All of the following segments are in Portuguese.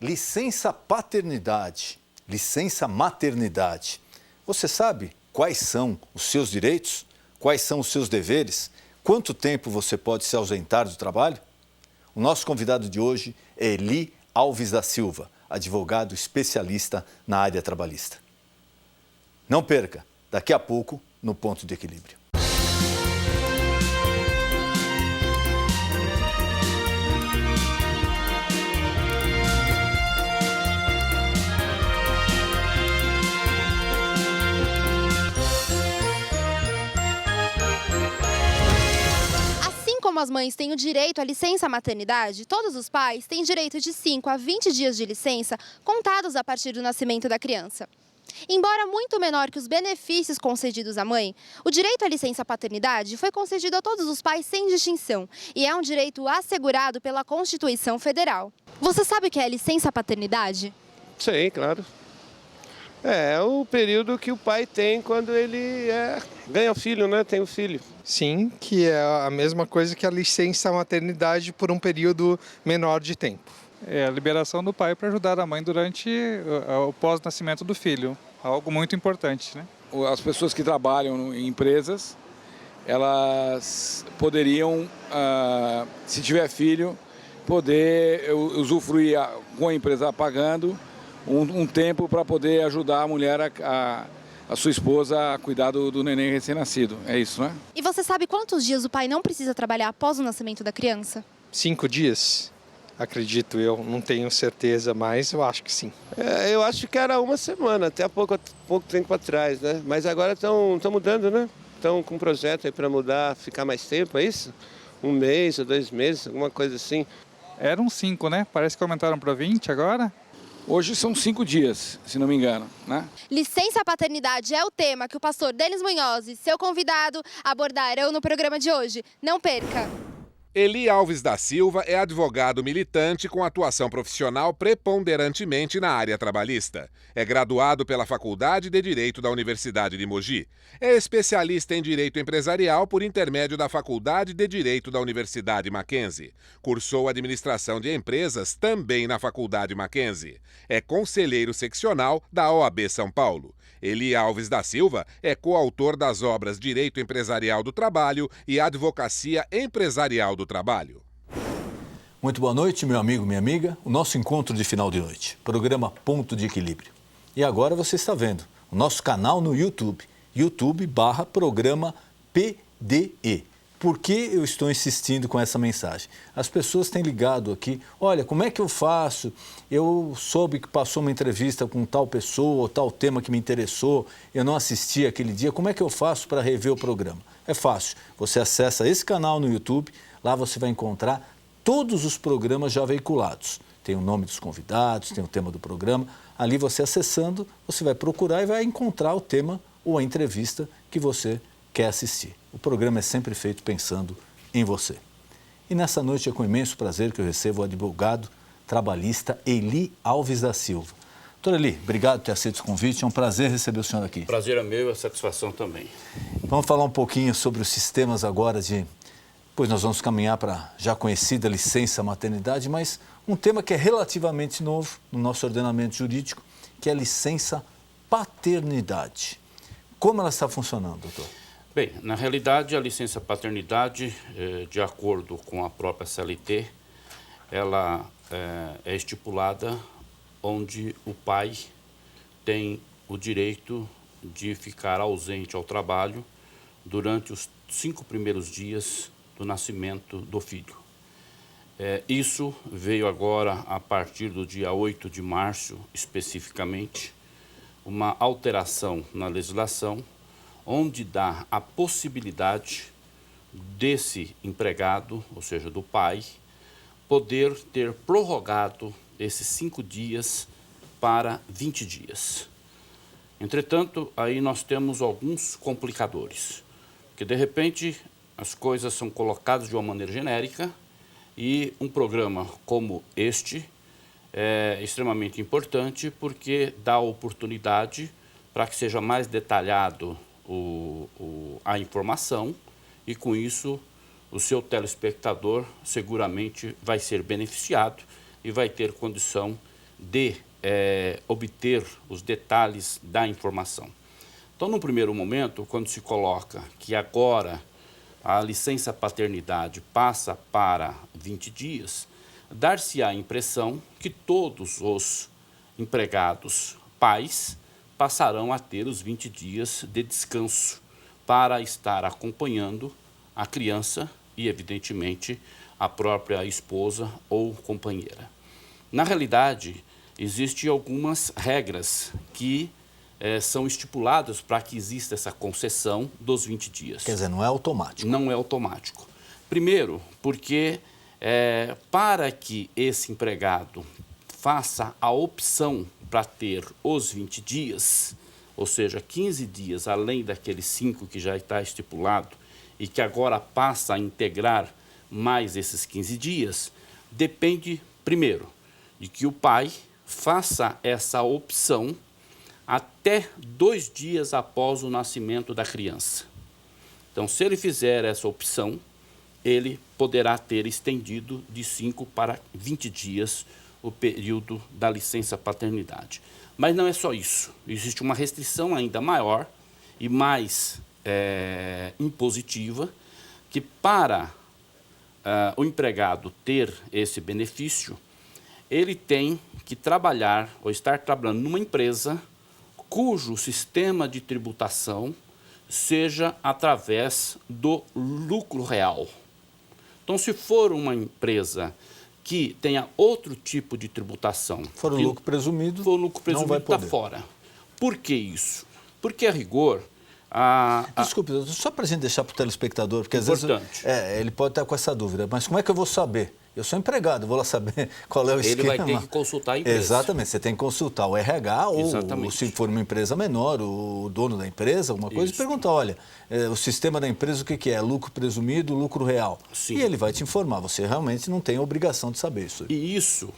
Licença paternidade, licença maternidade. Você sabe quais são os seus direitos? Quais são os seus deveres? Quanto tempo você pode se ausentar do trabalho? O nosso convidado de hoje é Eli Alves da Silva, advogado especialista na área trabalhista. Não perca, daqui a pouco, no Ponto de Equilíbrio. Como as mães têm o direito à licença maternidade, todos os pais têm direito de 5 a 20 dias de licença contados a partir do nascimento da criança. Embora muito menor que os benefícios concedidos à mãe, o direito à licença paternidade foi concedido a todos os pais sem distinção e é um direito assegurado pela Constituição Federal. Você sabe o que é licença paternidade? Sei, claro. É o período que o pai tem quando ele ganha o filho, né? Tem o filho. Sim, que é a mesma coisa que a licença maternidade por um período menor de tempo. É a liberação do pai para ajudar a mãe durante o pós-nascimento do filho. Algo muito importante, né? As pessoas que trabalham em empresas, elas poderiam, se tiver filho, poder usufruir com a empresa pagando um tempo para poder ajudar a mulher, a sua esposa, a cuidar do neném recém-nascido. É isso, né? E você sabe quantos dias o pai não precisa trabalhar após o nascimento da criança? 5 dias, acredito eu. Não tenho certeza, mas eu acho que sim. Eu acho que era uma semana, até há pouco tempo atrás, né? Mas agora estão mudando, né? Estão com um projeto aí para mudar, ficar mais tempo, é isso? 1 mês ou 2 meses, alguma coisa assim. Eram 5, né? Parece que aumentaram para 20 agora. Hoje são 5 dias, se não me engano, né? Licença paternidade é o tema que o pastor Denis Munhoz e seu convidado abordarão no programa de hoje. Não perca! Eli Alves da Silva é advogado militante com atuação profissional preponderantemente na área trabalhista. É graduado pela Faculdade de Direito da Universidade de Mogi. É especialista em Direito Empresarial por intermédio da Faculdade de Direito da Universidade Mackenzie. Cursou Administração de Empresas também na Faculdade Mackenzie. É conselheiro seccional da OAB São Paulo. Eli Alves da Silva é coautor das obras Direito Empresarial do Trabalho e Advocacia Empresarial do Trabalho. Muito boa noite, meu amigo, minha amiga. O nosso encontro de final de noite, programa Ponto de Equilíbrio. E agora você está vendo o nosso canal no YouTube, YouTube/programa PDE. Por que eu estou insistindo com essa mensagem? As pessoas têm ligado aqui, olha, como é que eu faço? Eu soube que passou uma entrevista com tal pessoa, ou tal tema que me interessou, eu não assisti aquele dia, como é que eu faço para rever o programa? É fácil, você acessa esse canal no YouTube, lá você vai encontrar todos os programas já veiculados. Tem o nome dos convidados, tem o tema do programa, ali você acessando, você vai procurar e vai encontrar o tema ou a entrevista que você quer assistir. O programa é sempre feito pensando em você. E nessa noite é com imenso prazer que eu recebo o advogado trabalhista Eli Alves da Silva. Doutor Eli, obrigado por ter aceito o convite, é um prazer receber o senhor aqui. Prazer é meu e a satisfação também. Vamos falar um pouquinho sobre os sistemas agora pois nós vamos caminhar para a já conhecida licença maternidade, mas um tema que é relativamente novo no nosso ordenamento jurídico, que é a licença paternidade. Como ela está funcionando, doutor? Bem, na realidade, a licença paternidade, de acordo com a própria CLT, ela é estipulada onde o pai tem o direito de ficar ausente ao trabalho durante os 5 primeiros dias do nascimento do filho. Isso veio agora, a partir do dia 8 de março, especificamente, uma alteração na legislação, onde dá a possibilidade desse empregado, ou seja, do pai, poder ter prorrogado esses 5 dias para 20 dias. Entretanto, aí nós temos alguns complicadores, porque de repente as coisas são colocadas de uma maneira genérica e um programa como este é extremamente importante porque dá oportunidade para que seja mais detalhado a informação e, com isso, o seu telespectador seguramente vai ser beneficiado e vai ter condição de obter os detalhes da informação. Então, no primeiro momento, quando se coloca que agora a licença paternidade passa para 20 dias, dar-se a impressão que todos os empregados pais passarão a ter os 20 dias de descanso para estar acompanhando a criança e, evidentemente, a própria esposa ou companheira. Na realidade, existem algumas regras que são estipuladas para que exista essa concessão dos 20 dias. Quer dizer, não é automático. Não é automático. Primeiro, porque para que esse empregado faça a opção para ter os 20 dias, ou seja, 15 dias além daqueles 5 que já está estipulado e que agora passa a integrar mais esses 15 dias, depende, primeiro, de que o pai faça essa opção até 2 dias após o nascimento da criança. Então, se ele fizer essa opção, ele poderá ter estendido de 5 para 20 dias o período da licença paternidade. Mas não é só isso. Existe uma restrição ainda maior e mais impositiva, que para o empregado ter esse benefício, ele tem que trabalhar ou estar trabalhando numa empresa cujo sistema de tributação seja através do lucro real. Então, se for uma empresa que tenha outro tipo de tributação... For o lucro presumido, não vai poder. Está fora. Por que isso? Porque, a rigor... Desculpe, só para a gente deixar para o telespectador, porque importante. Às vezes ele pode estar com essa dúvida, mas como é que eu vou saber? Eu sou empregado, vou lá saber qual é o esquema. Ele vai ter que consultar a empresa. Exatamente, você tem que consultar o RH ou, se for uma empresa menor, o dono da empresa, alguma coisa, e perguntar, olha, o sistema da empresa o que é? Lucro presumido, lucro real. Sim. E ele vai te informar, você realmente não tem a obrigação de saber isso. E isso,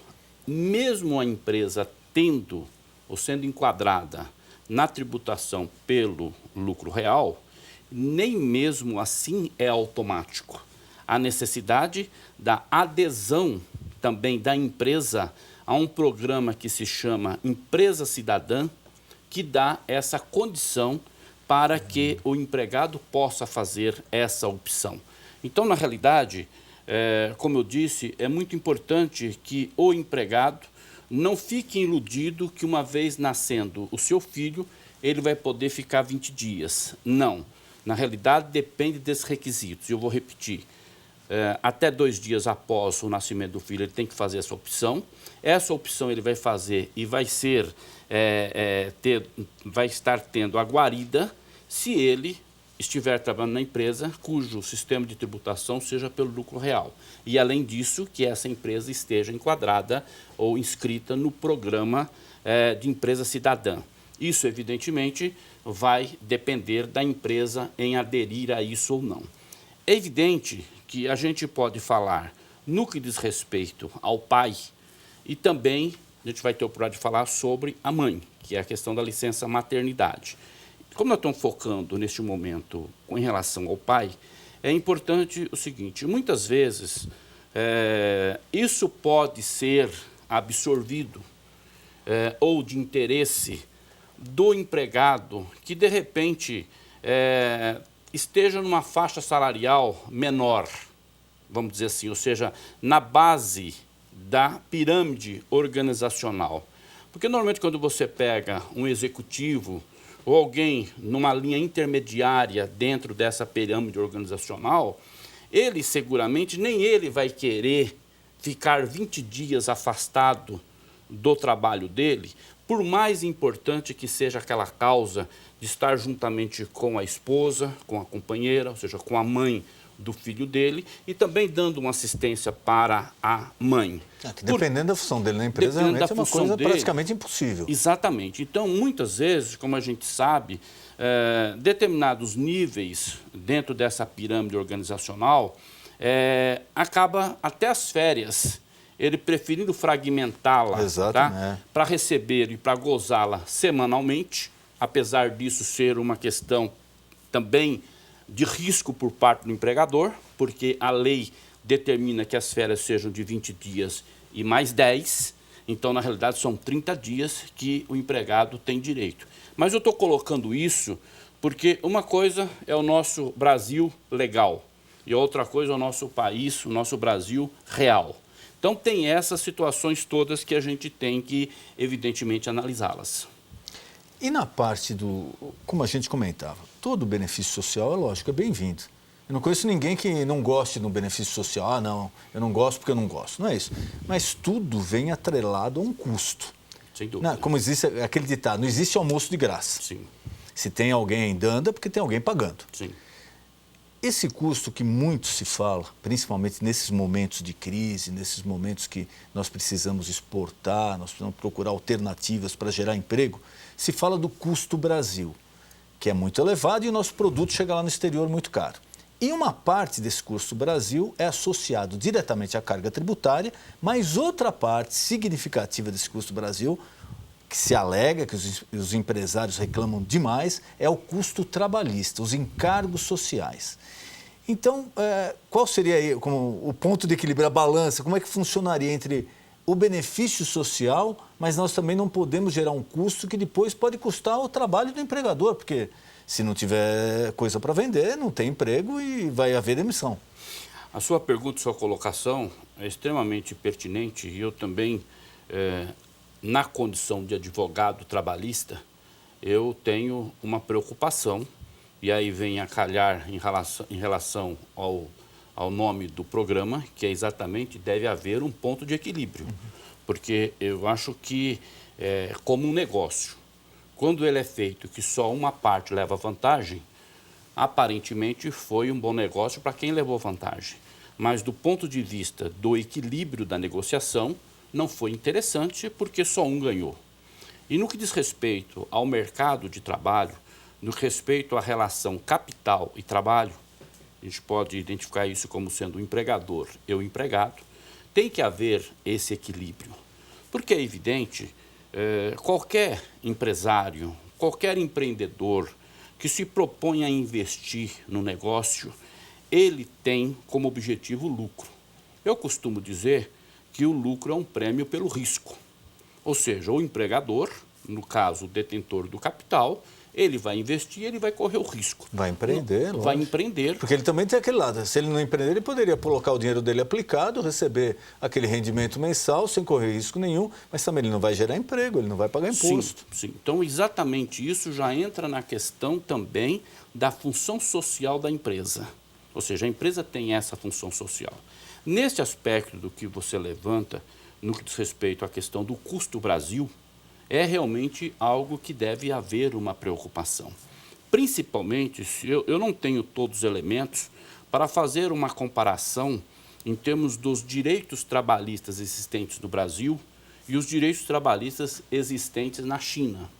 mesmo a empresa tendo ou sendo enquadrada na tributação pelo lucro real, nem mesmo assim é automático. A necessidade da adesão também da empresa a um programa que se chama Empresa Cidadã, que dá essa condição para que o empregado possa fazer essa opção. Então, na realidade, como eu disse, é muito importante que o empregado não fique iludido que uma vez nascendo o seu filho, ele vai poder ficar 20 dias. Não. Na realidade, depende desses requisitos. Eu vou repetir. Até 2 dias após o nascimento do filho, ele tem que fazer essa opção. Essa opção ele vai fazer e vai vai estar tendo a guarida se ele estiver trabalhando na empresa cujo sistema de tributação seja pelo lucro real. E, além disso, que essa empresa esteja enquadrada ou inscrita no programa de empresa cidadã. Isso, evidentemente, vai depender da empresa em aderir a isso ou não. É evidente que a gente pode falar no que diz respeito ao pai e também a gente vai ter a oportunidade de falar sobre a mãe, que é a questão da licença maternidade. Como nós estamos focando neste momento em relação ao pai, é importante o seguinte, muitas vezes isso pode ser absorvido ou de interesse do empregado que, de repente, esteja numa faixa salarial menor, vamos dizer assim, ou seja, na base da pirâmide organizacional. Porque, normalmente, quando você pega um executivo ou alguém numa linha intermediária dentro dessa pirâmide organizacional, ele, seguramente, nem ele vai querer ficar 20 dias afastado do trabalho dele, por mais importante que seja aquela causa de estar juntamente com a esposa, com a companheira, ou seja, com a mãe do filho dele, e também dando uma assistência para a mãe. Que dependendo da função dele na empresa, realmente é uma coisa praticamente impossível. Exatamente. Então, muitas vezes, como a gente sabe, determinados níveis dentro dessa pirâmide organizacional, acaba até as férias, ele preferindo fragmentá-la, tá? Para receber e para gozá-la semanalmente, apesar disso ser uma questão também de risco por parte do empregador, porque a lei determina que as férias sejam de 20 dias e mais 10. Então, na realidade, são 30 dias que o empregado tem direito. Mas eu estou colocando isso porque uma coisa é o nosso Brasil legal e outra coisa é o nosso país, o nosso Brasil real. Então, tem essas situações todas que a gente tem que, evidentemente, analisá-las. E na parte como a gente comentava, todo benefício social, é lógico, é bem-vindo. Eu não conheço ninguém que não goste do benefício social. Ah, não, eu não gosto porque eu não gosto. Não é isso. Mas tudo vem atrelado a um custo. Sem dúvida. Como existe aquele ditado, não existe almoço de graça. Sim. Se tem alguém dando, é porque tem alguém pagando. Sim. Esse custo que muito se fala, principalmente nesses momentos de crise, nesses momentos que nós precisamos exportar, nós precisamos procurar alternativas para gerar emprego, se fala do custo Brasil, que é muito elevado e o nosso produto chega lá no exterior muito caro. E uma parte desse custo Brasil é associado diretamente à carga tributária, mas outra parte significativa desse custo Brasil, que se alega, que os empresários reclamam demais, é o custo trabalhista, os encargos sociais. Então, qual seria aí como o ponto de equilíbrio, a balança, como é que funcionaria entre o benefício social, mas nós também não podemos gerar um custo que depois pode custar o trabalho do empregador, porque se não tiver coisa para vender, não tem emprego e vai haver demissão. A sua pergunta, sua colocação é extremamente pertinente e eu também, na condição de advogado trabalhista, eu tenho uma preocupação, e aí vem a calhar em relação ao nome do programa, que é exatamente deve haver um ponto de equilíbrio, porque eu acho que é como um negócio. Quando ele é feito que só uma parte leva vantagem, aparentemente foi um bom negócio para quem levou vantagem. Mas do ponto de vista do equilíbrio da negociação, não foi interessante porque só um ganhou. E no que diz respeito ao mercado de trabalho, no respeito à relação capital e trabalho, a gente pode identificar isso como sendo o empregador e o empregado, tem que haver esse equilíbrio. Porque é evidente, qualquer empresário, qualquer empreendedor que se propõe a investir no negócio, ele tem como objetivo o lucro. Eu costumo dizer que o lucro é um prêmio pelo risco. Ou seja, o empregador, no caso o detentor do capital, ele vai investir, ele vai correr o risco. Vai empreender, vai empreender. Porque ele também tem aquele lado, se ele não empreender, ele poderia colocar o dinheiro dele aplicado, receber aquele rendimento mensal, sem correr risco nenhum, mas também ele não vai gerar emprego, ele não vai pagar imposto. Sim. Então, exatamente isso já entra na questão também da função social da empresa. Ou seja, a empresa tem essa função social. Neste aspecto do que você levanta, no que diz respeito à questão do custo Brasil, é realmente algo que deve haver uma preocupação. Principalmente se eu não tenho todos os elementos para fazer uma comparação em termos dos direitos trabalhistas existentes no Brasil e os direitos trabalhistas existentes na China,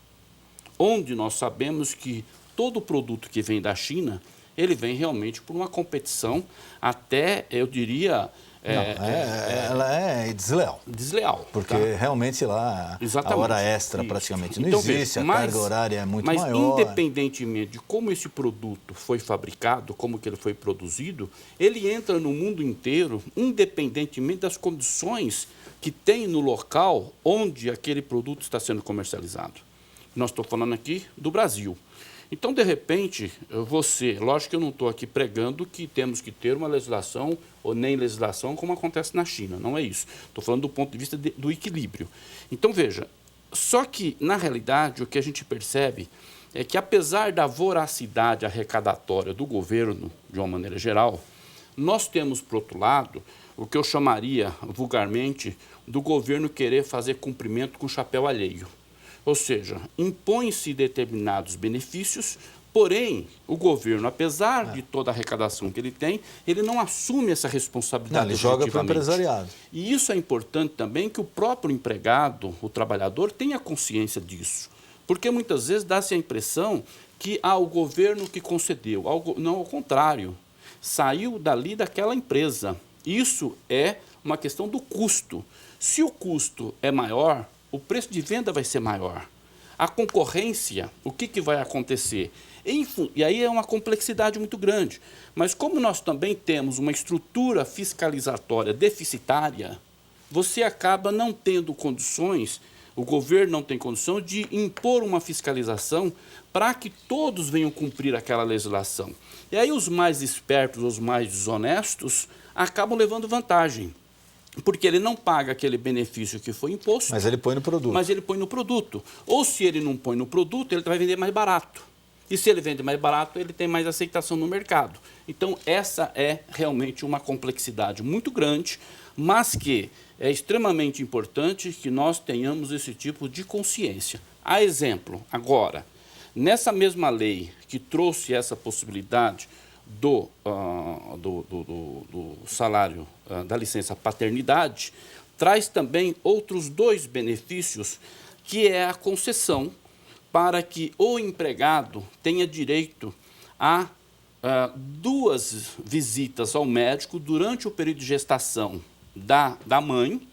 onde nós sabemos que todo produto que vem da China, ele vem realmente por uma competição até, eu diria... ela é desleal. Desleal. Porque realmente lá a hora extra praticamente não existe, a carga horária é muito maior. Mas independentemente de como esse produto foi fabricado, como que ele foi produzido, ele entra no mundo inteiro, independentemente das condições que tem no local onde aquele produto está sendo comercializado. Nós estamos falando aqui do Brasil. Então, de repente, lógico que eu não estou aqui pregando que temos que ter uma legislação ou nem legislação como acontece na China, não é isso. Estou falando do ponto de vista do equilíbrio. Então, veja, só que, na realidade, o que a gente percebe é que, apesar da voracidade arrecadatória do governo, de uma maneira geral, nós temos, por outro lado, o que eu chamaria, vulgarmente, do governo querer fazer cumprimento com o chapéu alheio. Ou seja, impõe-se determinados benefícios, porém, o governo, apesar de toda a arrecadação que ele tem, ele não assume essa responsabilidade. Não, ele joga para o empresariado. E isso é importante também que o próprio empregado, o trabalhador, tenha consciência disso. Porque muitas vezes dá-se a impressão que o governo que concedeu, não, ao contrário, saiu dali daquela empresa. Isso é uma questão do custo. Se o custo é maior, o preço de venda vai ser maior. A concorrência, o que vai acontecer? E aí é uma complexidade muito grande. Mas como nós também temos uma estrutura fiscalizatória deficitária, você acaba não tendo condições, o governo não tem condição de impor uma fiscalização para que todos venham cumprir aquela legislação. E aí os mais espertos, os mais desonestos, acabam levando vantagem, porque ele não paga aquele benefício que foi imposto. Mas ele põe no produto. Mas ele põe no produto. Ou se ele não põe no produto, ele vai vender mais barato. E se ele vende mais barato, ele tem mais aceitação no mercado. Então, essa é realmente uma complexidade muito grande, mas que é extremamente importante que nós tenhamos esse tipo de consciência. A exemplo, agora, nessa mesma lei que trouxe essa possibilidade do salário da licença paternidade, traz também outros 2 benefícios, que é a concessão para que o empregado tenha direito a 2 visitas ao médico durante o período de gestação da mãe,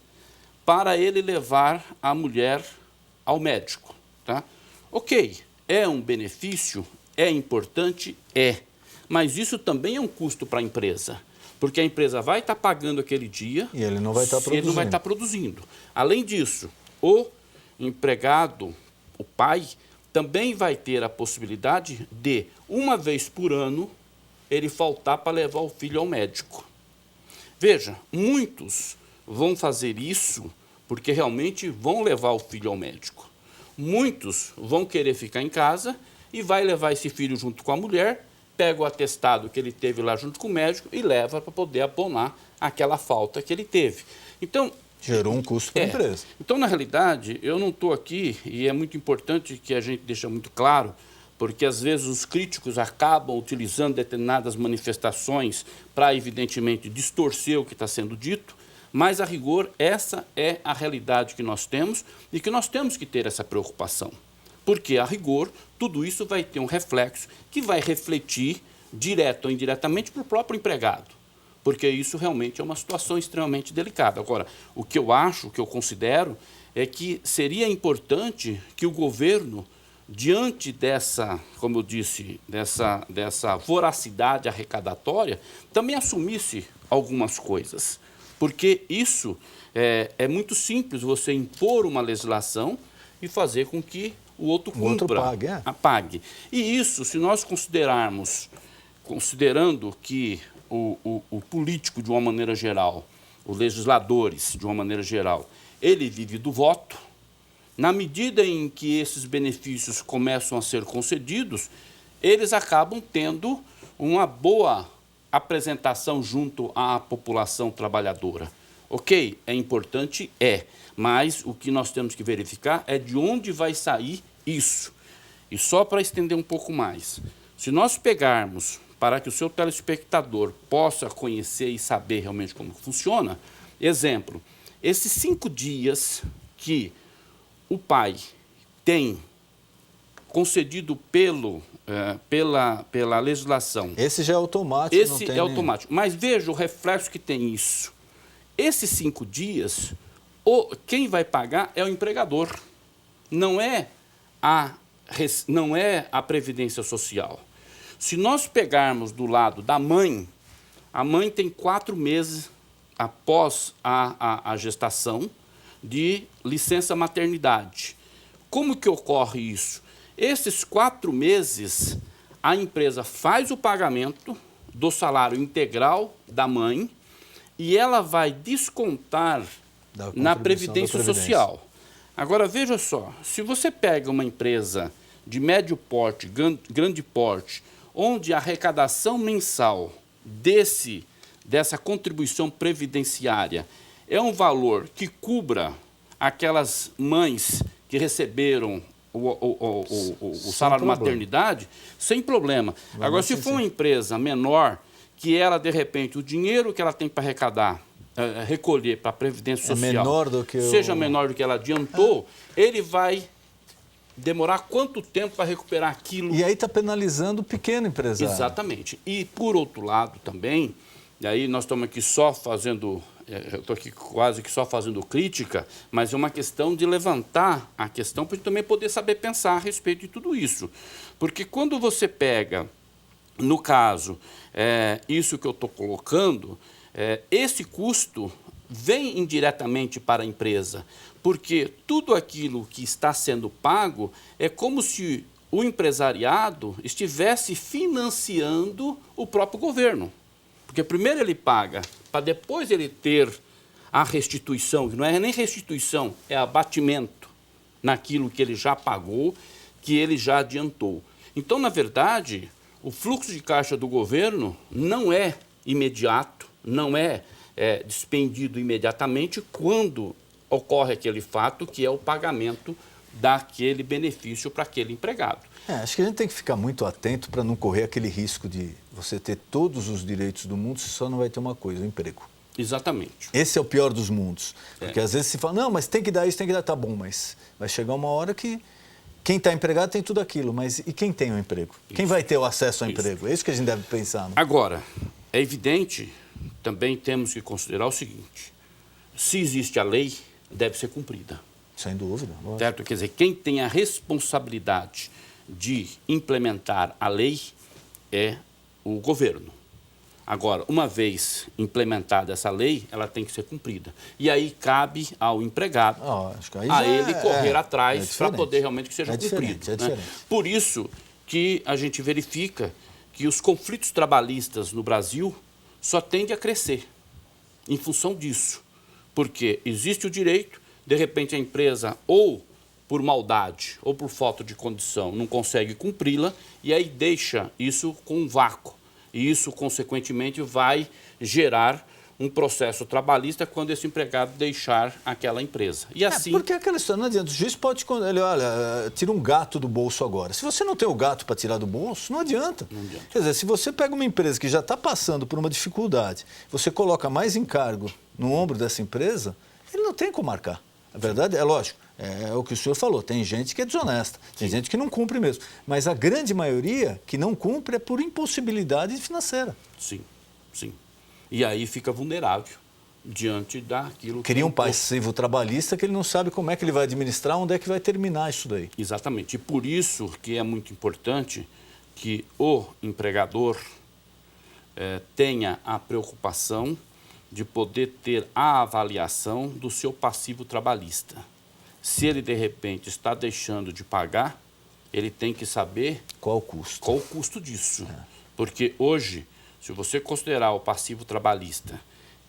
para ele levar a mulher ao médico. Tá? Ok, é um benefício, é importante, mas isso também é um custo para a empresa, porque a empresa vai estar pagando aquele dia e ele não vai estar produzindo. Ele não vai estar produzindo. Além disso, o empregado, o pai, também vai ter a possibilidade de, uma vez por ano, ele faltar para levar o filho ao médico. Veja, muitos vão fazer isso porque realmente vão levar o filho ao médico. Muitos vão querer ficar em casa e vai levar esse filho junto com a mulher, pega o atestado que ele teve lá junto com o médico e leva para poder abonar aquela falta que ele teve. Então, gerou um custo para a empresa. Então, na realidade, eu não estou aqui, e é muito importante que a gente deixe muito claro, porque às vezes os críticos acabam utilizando determinadas manifestações para, evidentemente, distorcer o que está sendo dito, mas, a rigor, essa é a realidade que nós temos e que nós temos que ter essa preocupação. Porque, a rigor, tudo isso vai ter um reflexo que vai refletir, direto ou indiretamente, para o próprio empregado. Porque isso realmente é uma situação extremamente delicada. Agora, o que eu acho, o que eu considero, é que seria importante que o governo, diante dessa, como eu disse, dessa voracidade arrecadatória, também assumisse algumas coisas. Porque isso é muito simples, você impor uma legislação e fazer com que o outro cumpra, pague. E isso, se nós considerando que o político, de uma maneira geral, os legisladores, de uma maneira geral, ele vive do voto, na medida em que esses benefícios começam a ser concedidos, eles acabam tendo uma boa apresentação junto à população trabalhadora. Ok, é importante, mas o que nós temos que verificar é de onde vai sair isso. E só para estender um pouco mais, se nós pegarmos para que o seu telespectador possa conhecer e saber realmente como funciona, exemplo, esses 5 dias que o pai tem concedido pela legislação. Esse já é automático. Esse é automático. Mas veja o reflexo que tem isso. Esses 5 dias, quem vai pagar é o empregador. Não é a Previdência Social. Se nós pegarmos do lado da mãe, a mãe tem 4 meses após a gestação de licença maternidade. Como que ocorre isso? Esses 4 meses, a empresa faz o pagamento do salário integral da mãe e ela vai descontar na Previdência Social. Agora, veja só, se você pega uma empresa de médio porte, grande porte, onde a arrecadação mensal dessa contribuição previdenciária é um valor que cubra aquelas mães que receberam o salário maternidade, sem problema. Agora, se for uma empresa menor, que ela, de repente, o dinheiro que ela tem para arrecadar, recolher para a Previdência Social, seja menor do que ela adiantou, ele vai demorar quanto tempo para recuperar aquilo? E aí está penalizando o pequeno empresário. Exatamente. E, por outro lado, também, e aí nós estamos aqui só fazendo, eu estou aqui quase que só fazendo crítica, mas é uma questão de levantar a questão para a gente também poder saber pensar a respeito de tudo isso. Porque quando você pega, no caso, isso que eu estou colocando, esse custo vem indiretamente para a empresa, porque tudo aquilo que está sendo pago é como se o empresariado estivesse financiando o próprio governo. Porque primeiro ele paga, para depois ele ter a restituição, que não é nem restituição, é abatimento naquilo que ele já pagou, que ele já adiantou. Então, na verdade, o fluxo de caixa do governo não é imediato, não é despendido imediatamente quando ocorre aquele fato que é o pagamento daquele benefício para aquele empregado. Acho que a gente tem que ficar muito atento para não correr aquele risco de você ter todos os direitos do mundo, você só não vai ter uma coisa, o emprego. Exatamente. Esse é o pior dos mundos. Porque às vezes se fala, não, mas tem que dar isso, tem que dar, tá bom, mas vai chegar uma hora que quem está empregado tem tudo aquilo, mas e quem tem o emprego? Isso. Quem vai ter o acesso ao emprego? É isso que a gente deve pensar. Né? Agora, é evidente, também temos que considerar o seguinte, se existe a lei, deve ser cumprida. Sem dúvida. Certo? Quer dizer, quem tem a responsabilidade de implementar a lei é o governo. Agora, uma vez implementada essa lei, ela tem que ser cumprida. E aí cabe ao empregado, ele correr atrás para poder realmente que seja cumprido. Né? Por isso que a gente verifica que os conflitos trabalhistas no Brasil só tendem a crescer em função disso. Porque existe o direito, de repente a empresa ou por maldade ou por falta de condição não consegue cumpri-la e aí deixa isso com um vácuo. E isso, consequentemente, vai gerar um processo trabalhista quando esse empregado deixar aquela empresa. E assim... Porque aquela história, não adianta, o juiz pode... Ele, olha, tira um gato do bolso agora. Se você não tem o gato para tirar do bolso, não adianta. Não adianta. Quer dizer, se você pega uma empresa que já está passando por uma dificuldade, você coloca mais encargo no ombro dessa empresa, ele não tem como marcar. A verdade é lógico. É o que o senhor falou, tem gente que é desonesta, tem gente que não cumpre mesmo. Mas a grande maioria que não cumpre é por impossibilidade financeira. Sim, sim. E aí fica vulnerável diante daquilo que... Cria um passivo trabalhista que ele não sabe como é que ele vai administrar, onde é que vai terminar isso daí. Exatamente. E por isso que é muito importante que o empregador tenha a preocupação de poder ter a avaliação do seu passivo trabalhista. Se ele, de repente, está deixando de pagar, ele tem que saber... Qual o custo? Qual o custo disso. Porque hoje, se você considerar o passivo trabalhista,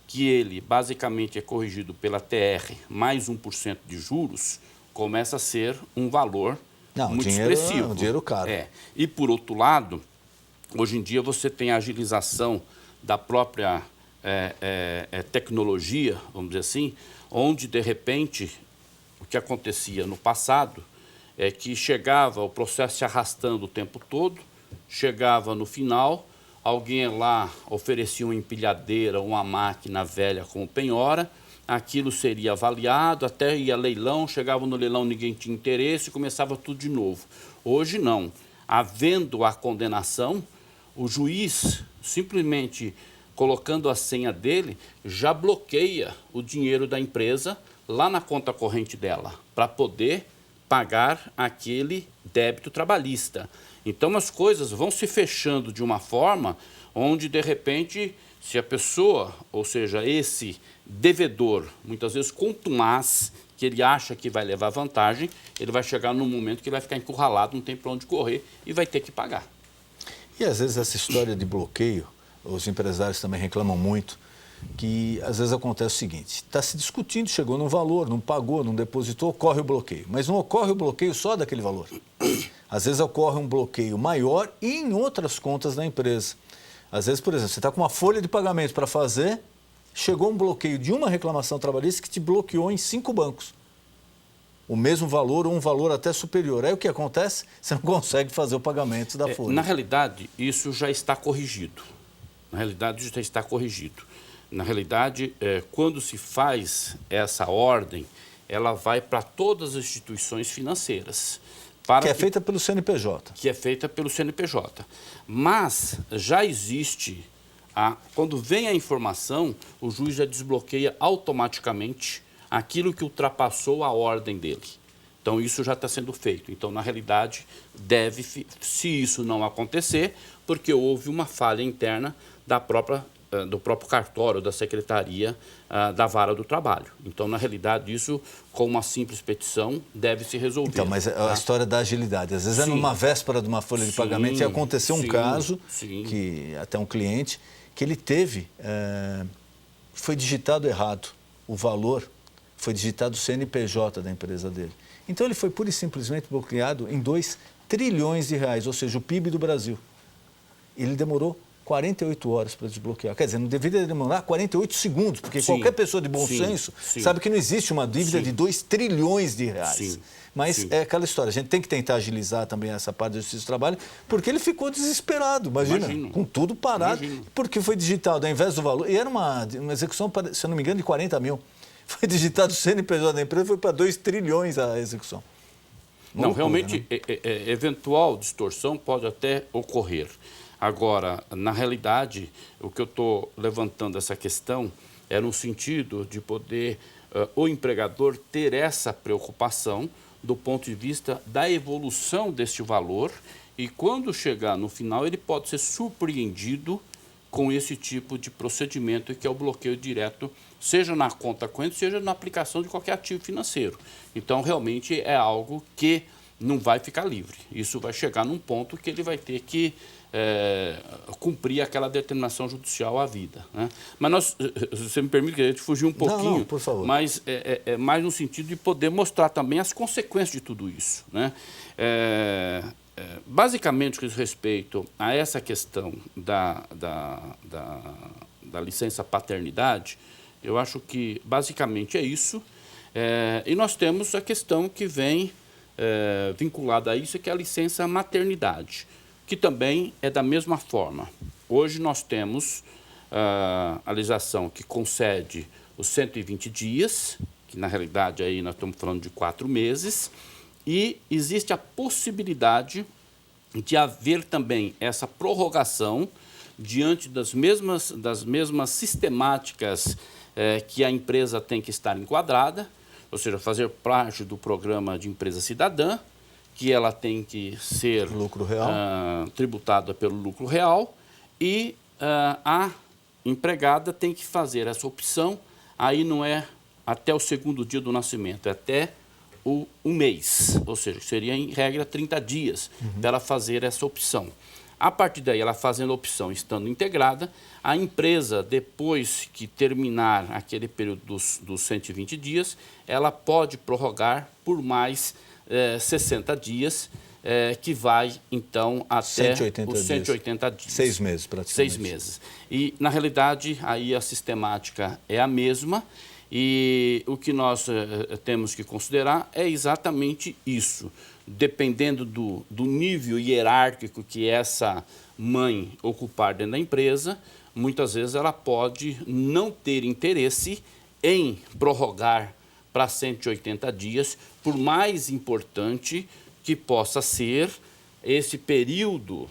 que ele basicamente é corrigido pela TR mais 1% de juros, começa a ser um valor muito expressivo. É um dinheiro caro. E, por outro lado, hoje em dia você tem a agilização da própria tecnologia, vamos dizer assim, onde, de repente... O que acontecia no passado é que chegava o processo se arrastando o tempo todo, chegava no final, alguém lá oferecia uma empilhadeira, uma máquina velha com penhora, aquilo seria avaliado, até ia leilão, chegava no leilão, ninguém tinha interesse, começava tudo de novo. Hoje não. Havendo a condenação, o juiz simplesmente colocando a senha dele, já bloqueia o dinheiro da empresa lá na conta corrente dela, para poder pagar aquele débito trabalhista. Então, as coisas vão se fechando de uma forma onde, de repente, se a pessoa, ou seja, esse devedor, muitas vezes contumaz, que ele acha que vai levar vantagem, ele vai chegar num momento que ele vai ficar encurralado, não tem para onde correr e vai ter que pagar. E, às vezes, essa história de bloqueio, os empresários também reclamam muito, que às vezes acontece o seguinte, está se discutindo, chegou num valor, não pagou, não depositou, ocorre o bloqueio. Mas não ocorre o bloqueio só daquele valor. Às vezes ocorre um bloqueio maior e em outras contas da empresa. Às vezes, por exemplo, você está com uma folha de pagamento para fazer, chegou um bloqueio de uma reclamação trabalhista que te bloqueou em 5 bancos. O mesmo valor ou um valor até superior. Aí o que acontece? Você não consegue fazer o pagamento da folha. Na realidade, isso já está corrigido. Na realidade, quando se faz essa ordem, ela vai para todas as instituições financeiras. Que é feita pelo CNPJ. Que é feita pelo CNPJ. Mas já existe, quando vem a informação, o juiz já desbloqueia automaticamente aquilo que ultrapassou a ordem dele. Então, isso já está sendo feito. Então, na realidade, se isso não acontecer, porque houve uma falha interna da própria do próprio cartório, da secretaria da vara do trabalho. Então, na realidade, isso, com uma simples petição, deve se resolver. Então, mas a história da agilidade. Às vezes é numa véspera de uma folha de pagamento e aconteceu um caso que até um cliente que ele teve, foi digitado errado o valor, foi digitado o CNPJ da empresa dele. Então, ele foi pura e simplesmente bloqueado em 2 trilhões de reais, ou seja, o PIB do Brasil. Ele demorou 48 horas para desbloquear. Quer dizer, não deveria demorar 48 segundos, porque qualquer pessoa de bom senso sabe que não existe uma dívida de 2 trilhões de reais. Mas é aquela história, a gente tem que tentar agilizar também essa parte da Justiça do Trabalho, porque ele ficou desesperado, imagina, com tudo parado, porque foi digitado, ao invés do valor, e era uma execução, se eu não me engano, de 40 mil. Foi digitado o CNPJ da empresa, foi para 2 trilhões a execução. Não, realmente, eventual distorção pode até ocorrer. Agora, na realidade, o que eu estou levantando essa questão é no sentido de poder o empregador ter essa preocupação do ponto de vista da evolução deste valor e quando chegar no final ele pode ser surpreendido com esse tipo de procedimento que é o bloqueio direto, seja na conta corrente, seja na aplicação de qualquer ativo financeiro. Então, realmente é algo que não vai ficar livre. Isso vai chegar num ponto que ele vai ter que cumprir aquela determinação judicial à vida, né? Mas você me permite que a gente fugir um pouquinho, não, por favor. Mas é mais no sentido de poder mostrar também as consequências de tudo isso, né? Basicamente, com respeito a essa questão da licença paternidade, eu acho que basicamente é isso. E nós temos a questão que vem vinculada a isso, que é a licença maternidade, que também é da mesma forma. Hoje nós temos a legislação que concede os 120 dias, que na realidade aí nós estamos falando de 4 meses, e existe a possibilidade de haver também essa prorrogação diante das mesmas sistemáticas que a empresa tem que estar enquadrada, ou seja, fazer parte do programa de empresa cidadã, que ela tem que ser tributada pelo lucro real e a empregada tem que fazer essa opção, aí não é até o 2º dia do nascimento, é até um mês, ou seja, seria em regra 30 dias dela fazer essa opção. A partir daí, ela fazendo a opção, estando integrada, a empresa, depois que terminar aquele período dos 120 dias, ela pode prorrogar por mais 60 dias, que vai, então, até 180 dias. 6 meses, praticamente. 6 meses. E, na realidade, aí a sistemática é a mesma e o que nós temos que considerar é exatamente isso. Dependendo do nível hierárquico que essa mãe ocupar dentro da empresa, muitas vezes ela pode não ter interesse em prorrogar para 180 dias, por mais importante que possa ser esse período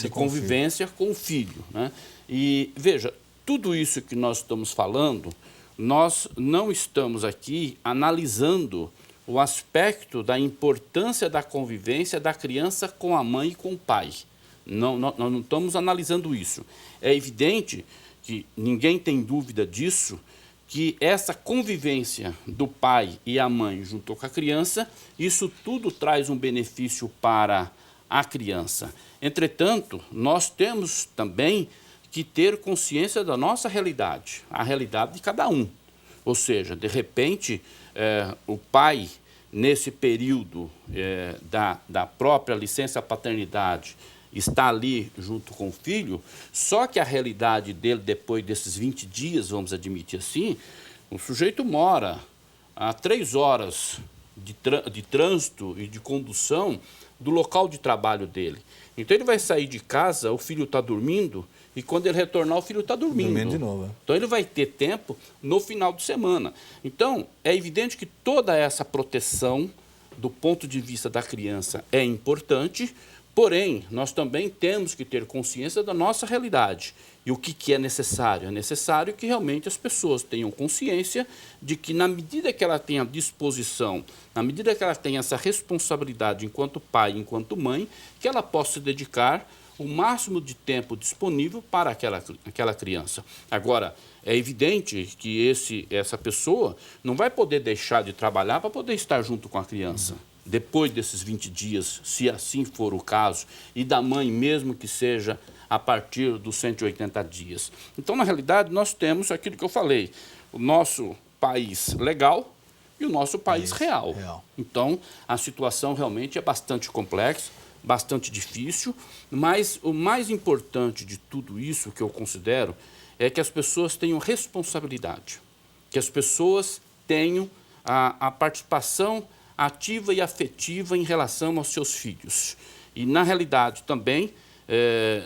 de convivência com o filho, né? E, veja, tudo isso que nós estamos falando, nós não estamos aqui analisando o aspecto da importância da convivência da criança com a mãe e com o pai. Nós não estamos analisando isso. É evidente que ninguém tem dúvida disso, que essa convivência do pai e a mãe junto com a criança, isso tudo traz um benefício para a criança. Entretanto, nós temos também que ter consciência da nossa realidade, a realidade de cada um. Ou seja, de repente, o pai, nesse período da própria licença paternidade, está ali junto com o filho, só que a realidade dele, depois desses 20 dias, vamos admitir assim, o sujeito mora a 3 horas de trânsito e de condução do local de trabalho dele. Então, ele vai sair de casa, o filho está dormindo, e quando ele retornar, o filho está dormindo. Dormindo de novo. Então, ele vai ter tempo no final de semana. Então, é evidente que toda essa proteção, do ponto de vista da criança, é importante, porém, nós também temos que ter consciência da nossa realidade. E o que é necessário? É necessário que realmente as pessoas tenham consciência de que, na medida que ela tenha disposição, na medida que ela tenha essa responsabilidade enquanto pai, enquanto mãe, que ela possa se dedicar o máximo de tempo disponível para aquela criança. Agora, é evidente que essa pessoa não vai poder deixar de trabalhar para poder estar junto com a criança. Depois desses 20 dias, se assim for o caso, e da mãe mesmo que seja a partir dos 180 dias. Então, na realidade, nós temos aquilo que eu falei, o nosso país legal e o nosso país real. Então, a situação realmente é bastante complexa, bastante difícil, mas o mais importante de tudo isso que eu considero é que as pessoas tenham responsabilidade, que as pessoas tenham a participação ativa e afetiva em relação aos seus filhos. E, na realidade, também,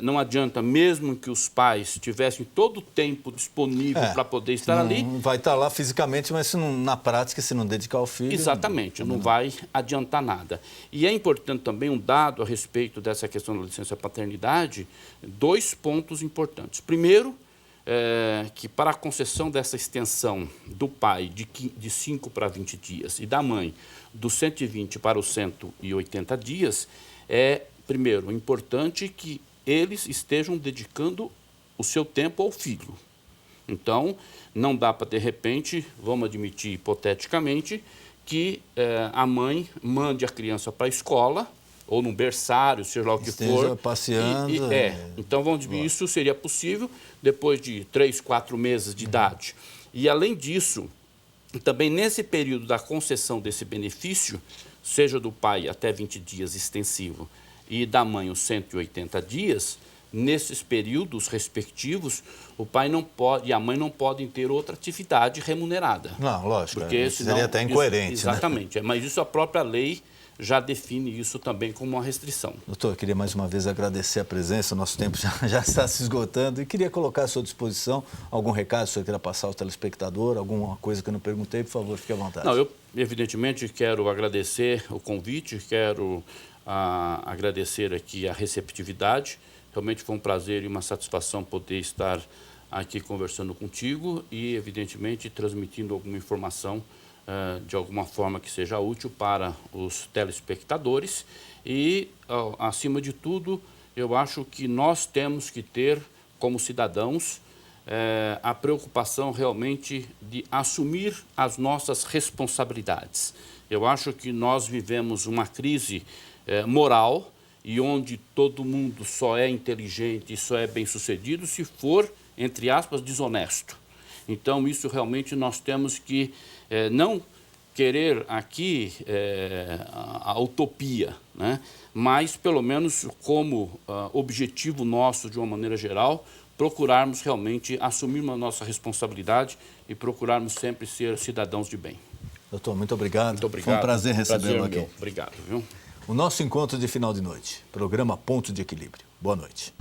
não adianta, mesmo que os pais tivessem todo o tempo disponível para poder estar ali... Vai estar lá fisicamente, mas na prática, se não dedicar ao filho... Exatamente, não vai adiantar nada. E é importante também um dado a respeito dessa questão da licença paternidade, 2 pontos importantes. Primeiro, que para a concessão dessa extensão do pai de 5 para 20 dias e da mãe dos 120 para os 180 dias, primeiro, importante que eles estejam dedicando o seu tempo ao filho. Então, não dá para, de repente, vamos admitir hipoteticamente, que a mãe mande a criança para a escola, ou num berçário, seja lá o que for. Passeando. Então, vamos dizer, isso seria possível depois de 3, 4 meses de idade. E, além disso, também nesse período da concessão desse benefício, seja do pai até 20 dias extensivo e da mãe os 180 dias, nesses períodos respectivos, o pai não pode e a mãe não podem ter outra atividade remunerada. Não, lógico, porque senão, seria até incoerente. Exatamente, né? Mas isso a própria lei já define isso também como uma restrição. Doutor, eu queria mais uma vez agradecer a presença, nosso tempo já está se esgotando e queria colocar à sua disposição algum recado que o senhor queira passar ao telespectador, alguma coisa que eu não perguntei, por favor, fique à vontade. Não, eu evidentemente quero agradecer o convite, quero agradecer aqui a receptividade, realmente foi um prazer e uma satisfação poder estar aqui conversando contigo e evidentemente transmitindo alguma informação de alguma forma que seja útil para os telespectadores e, acima de tudo, eu acho que nós temos que ter, como cidadãos, a preocupação realmente de assumir as nossas responsabilidades. Eu acho que nós vivemos uma crise moral e onde todo mundo só é inteligente e só é bem-sucedido se for, entre aspas, desonesto. Então, isso realmente nós temos que não querer aqui a utopia, né? Mas, pelo menos, como objetivo nosso, de uma maneira geral, procurarmos realmente assumir uma nossa responsabilidade e procurarmos sempre ser cidadãos de bem. Doutor, muito obrigado. Muito obrigado. Foi um prazer recebê-lo aqui. Obrigado, viu? O nosso encontro de final de noite, programa Ponto de Equilíbrio. Boa noite.